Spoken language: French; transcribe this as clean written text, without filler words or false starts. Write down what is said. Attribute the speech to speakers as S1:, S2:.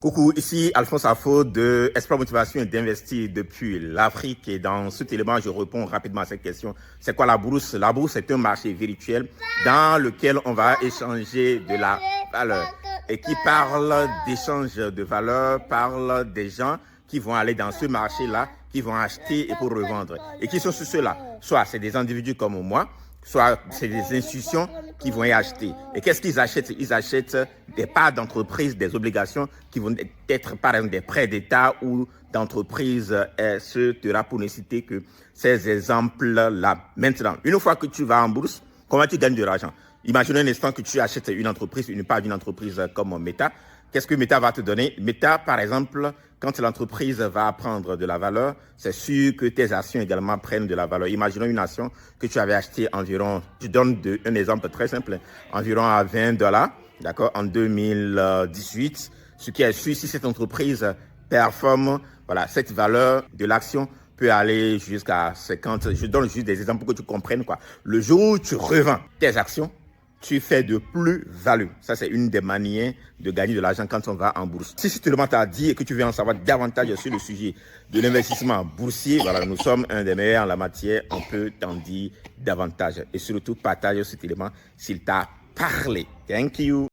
S1: Coucou, ici Alphonse Afo de Espoir Motivation et d'Investir depuis l'Afrique. Et dans cet élément, je réponds rapidement à cette question. C'est quoi la bourse? La bourse est un marché virtuel dans lequel on va échanger de la valeur. Et qui parle d'échange de valeur, parle des gens qui vont aller dans ce marché-là, qui vont acheter et pour revendre. Et qui sont ceux-là? Soit c'est des individus comme moi, soit c'est des institutions qui vont y acheter. Et qu'est-ce qu'ils achètent? Ils achètent des parts d'entreprise, des obligations qui vont être par exemple des prêts d'État ou d'entreprises, etc. pour ne citer que ces exemples-là. Maintenant, une fois que tu vas en bourse, comment tu gagnes de l'argent? Imagine un instant que tu achètes une entreprise, une part d'une entreprise comme Meta. Qu'est-ce que Meta va te donner? Meta, par exemple, quand l'entreprise va prendre de la valeur, c'est sûr que tes actions également prennent de la valeur. Imaginons une action que tu avais achetée environ, je donne un exemple très simple, environ à $20, d'accord, en 2018. Ce qui est sûr, si cette entreprise performe, voilà, cette valeur de l'action peut aller jusqu'à 50. Je donne juste des exemples pour que tu comprennes, quoi. Le jour où tu revends tes actions, tu fais de plus-value. Ça, c'est une des manières de gagner de l'argent quand on va en bourse. Si tu te demandes à dire et que tu veux en savoir davantage sur le sujet de l'investissement boursier, voilà, nous sommes un des meilleurs en la matière. On peut t'en dire davantage. Et surtout, partage cet élément s'il t'a parlé. Thank you.